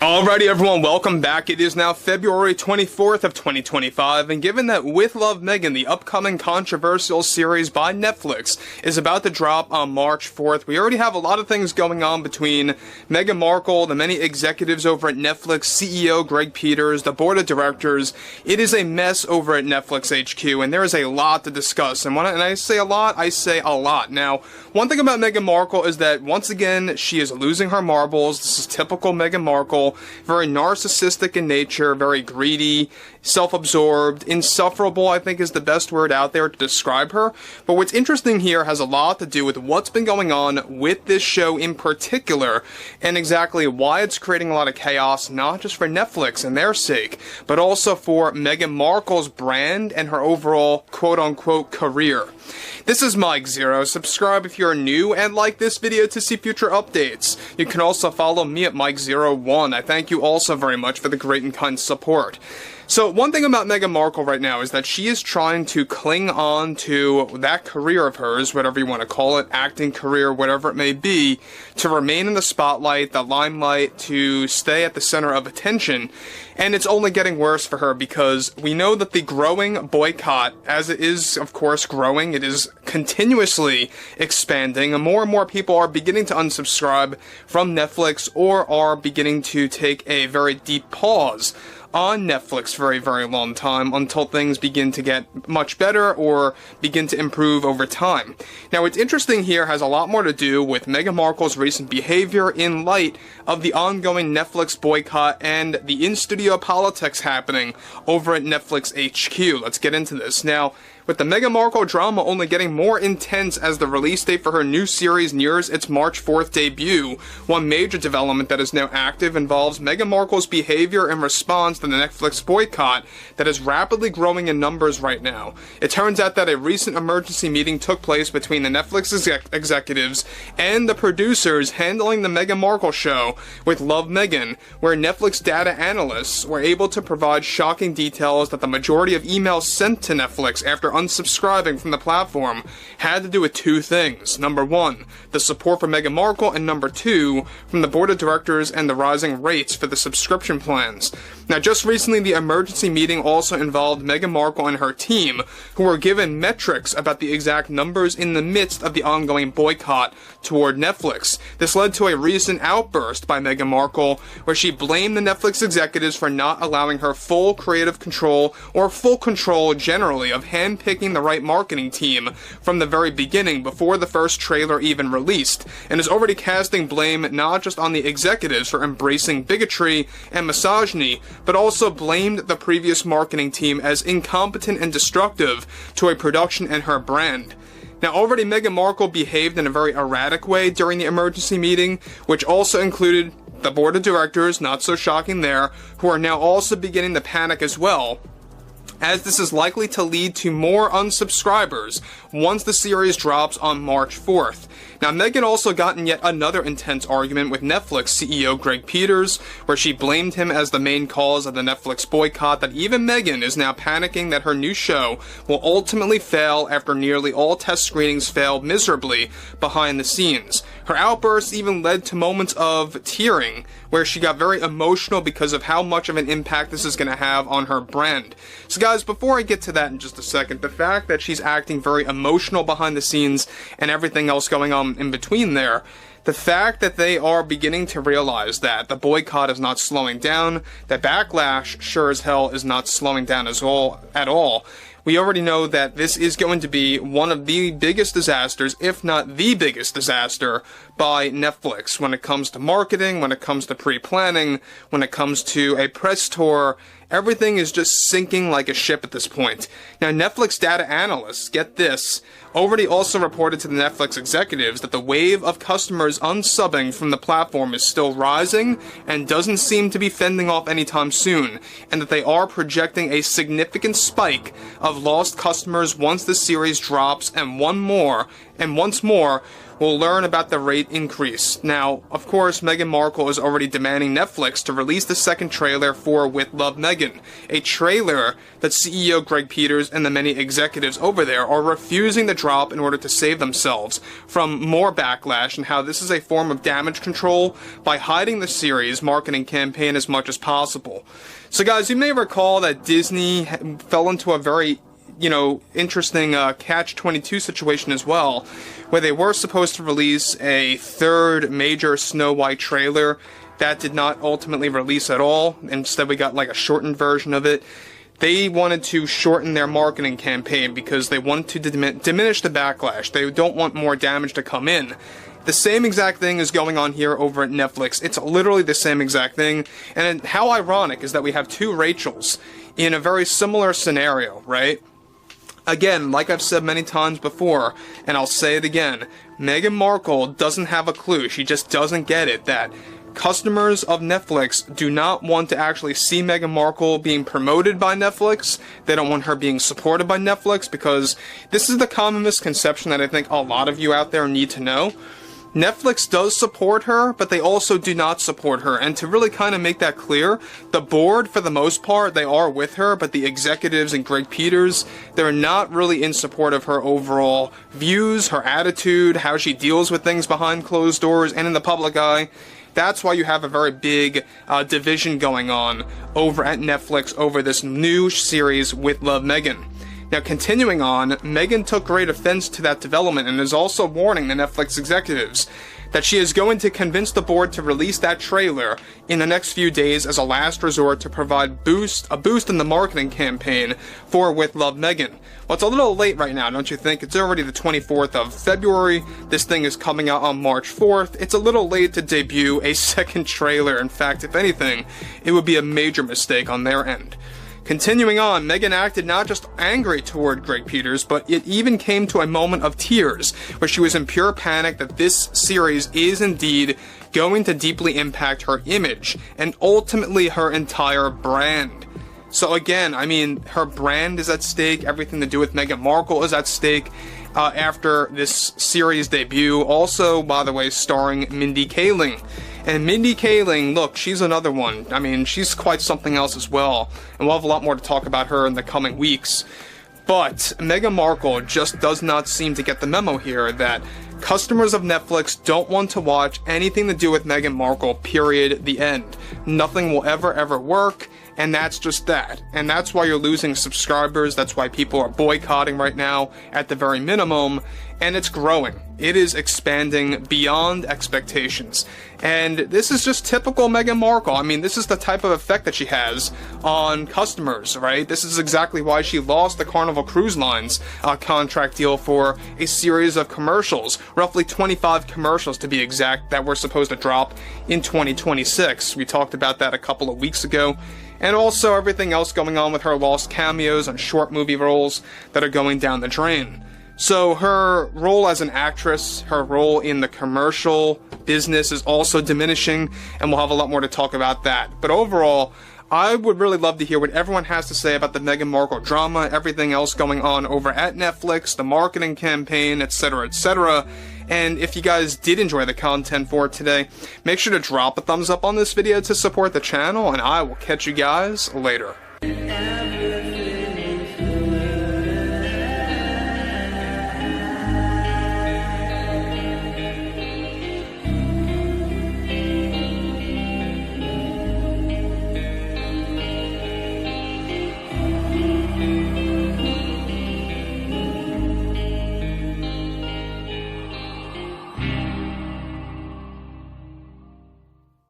Alrighty everyone, welcome back. It is now February 24th of 2025, and given that With Love Meghan, the upcoming controversial series by Netflix, is about to drop on March 4th, we already have a lot of things going on between Meghan Markle, the many executives over at Netflix, CEO Greg Peters, the board of directors. It is a mess over at Netflix HQ, and there is a lot to discuss. And when I say a lot, I say a lot. Now, one thing about Meghan Markle is that, once again, she is losing her marbles. This is typical Meghan Markle. Very narcissistic in nature, very greedy, self-absorbed, insufferable, I think is the best word out there to describe her. But what's interesting here has a lot to do with what's been going on with this show in particular, and exactly why it's creating a lot of chaos, not just for Netflix and their sake, but also for Meghan Markle's brand and her overall quote-unquote career. This is Mike Zero. Subscribe if you're new, and like this video to see future updates. You can also follow me at Mike01. I thank you also very much for the great and kind support. So one thing about Meghan Markle right now is that she is trying to cling on to that career of hers, whatever you want to call it, acting career, whatever it may be, to remain in the spotlight, the limelight, to stay at the center of attention. And it's only getting worse for her because we know that the growing boycott, as it is, of course, growing, it is continuously expanding, and more people are beginning to unsubscribe from Netflix or are beginning to take a very deep pause on Netflix for a very long time until things begin to get much better or begin to improve over time. Now, what's interesting here has a lot more to do with Meghan Markle's recent behavior in light of the ongoing Netflix boycott and the in-studio politics happening over at Netflix HQ. Let's get into this. Now, with the Meghan Markle drama only getting more intense as the release date for her new series nears its March 4th debut, one major development that is now active involves Meghan Markle's behavior in response to the Netflix boycott that is rapidly growing in numbers right now. It turns out that a recent emergency meeting took place between the Netflix executives and the producers handling the Meghan Markle show with Love Meghan, where Netflix data analysts were able to provide shocking details that the majority of emails sent to Netflix after unsubscribing from the platform had to do with two things. Number one, the support for Meghan Markle, and number two, from the board of directors and the rising rates for the subscription plans. Now, just recently, the emergency meeting also involved Meghan Markle and her team, who were given metrics about the exact numbers in the midst of the ongoing boycott toward Netflix. This led to a recent outburst by Meghan Markle, where she blamed the Netflix executives for not allowing her full creative control, or full control generally, of handpicking the right marketing team from the very beginning, before the first trailer even released, and is already casting blame not just on the executives for embracing bigotry and misogyny, but also blamed the previous marketing team as incompetent and destructive to a production and her brand. Now, already Meghan Markle behaved in a very erratic way during the emergency meeting, which also included the board of directors, not so shocking there, who are now also beginning to panic as well, as this is likely to lead to more unsubscribers once the series drops on March 4th. Now, Meghan also got in yet another intense argument with Netflix CEO Greg Peters, where she blamed him as the main cause of the Netflix boycott, that even Meghan is now panicking that her new show will ultimately fail after nearly all test screenings failed miserably behind the scenes. Her outbursts even led to moments of tearing, where she got very emotional because of how much of an impact this is going to have on her brand. So guys, before I get to that in just a second, the fact that she's acting very emotional behind the scenes and everything else going on in between there, the fact that they are beginning to realize that the boycott is not slowing down, that backlash sure as hell is not slowing down at all. We already know that this is going to be one of the biggest disasters, if not the biggest disaster, by Netflix when it comes to marketing, when it comes to pre-planning, when it comes to a press tour. Everything is just sinking like a ship at this point. Now, Netflix data analysts, get this, already also reported to the Netflix executives that the wave of customers unsubbing from the platform is still rising and doesn't seem to be fending off anytime soon, and that they are projecting a significant spike of lost customers once the series drops, and once more, we'll learn about the rate increase. Now, of course, Meghan Markle is already demanding Netflix to release the second trailer for With Love Meghan, a trailer that CEO Greg Peters and the many executives over there are refusing to drop in order to save themselves from more backlash, and how this is a form of damage control by hiding the series' marketing campaign as much as possible. So guys, you may recall that Disney fell into a very interesting catch-22 situation as well, where they were supposed to release a third major Snow White trailer that did not ultimately release at all. Instead, we got like a shortened version of it. They wanted to shorten their marketing campaign because they want to diminish the backlash. They don't want more damage to come in. The same exact thing is going on here over at Netflix. It's literally the same exact thing. And how ironic is that we have two Rachels in a very similar scenario, right? Again, like I've said many times before, and I'll say it again, Meghan Markle doesn't have a clue. She just doesn't get it that customers of Netflix do not want to actually see Meghan Markle being promoted by Netflix. They don't want her being supported by Netflix, because this is the common misconception that I think a lot of you out there need to know. Netflix does support her, but they also do not support her. And to really kind of make that clear, the board, for the most part, they are with her, but the executives and Greg Peters, they're not really in support of her overall views, her attitude, how she deals with things behind closed doors and in the public eye. That's why you have a very big division going on over at Netflix over this new series, With Love Meghan. Now, continuing on, Meghan took great offense to that development and is also warning the Netflix executives that she is going to convince the board to release that trailer in the next few days as a last resort to provide a boost in the marketing campaign for With Love Meghan. Well, it's a little late right now, don't you think? It's already the 24th of February. This thing is coming out on March 4th. It's a little late to debut a second trailer. In fact, if anything, it would be a major mistake on their end. Continuing on, Meghan acted not just angry toward Greg Peters, but it even came to a moment of tears, where she was in pure panic that this series is indeed going to deeply impact her image, and ultimately her entire brand. So again, I mean, her brand is at stake, everything to do with Meghan Markle is at stake after this series debut, also, by the way, starring Mindy Kaling. And Mindy Kaling, look, she's another one. I mean, she's quite something else as well. And we'll have a lot more to talk about her in the coming weeks. But Meghan Markle just does not seem to get the memo here that customers of Netflix don't want to watch anything to do with Meghan Markle, period, the end. Nothing will ever work, and that's just that. And that's why you're losing subscribers, that's why people are boycotting right now, at the very minimum, and it's growing. It is expanding beyond expectations. And this is just typical Meghan Markle. I mean, this is the type of effect that she has on customers, right? This is exactly why she lost the Carnival Cruise Line's contract deal for a series of commercials, roughly 25 commercials to be exact, that were supposed to drop in 2026. We talked about that a couple of weeks ago. And also everything else going on with her lost cameos and short movie roles that are going down the drain. So her role as an actress, her role in the commercial business is also diminishing, and we'll have a lot more to talk about that. But overall, I would really love to hear what everyone has to say about the Meghan Markle drama, everything else going on over at Netflix, the marketing campaign, etc., etc. And if you guys did enjoy the content for today, make sure to drop a thumbs up on this video to support the channel, and I will catch you guys later.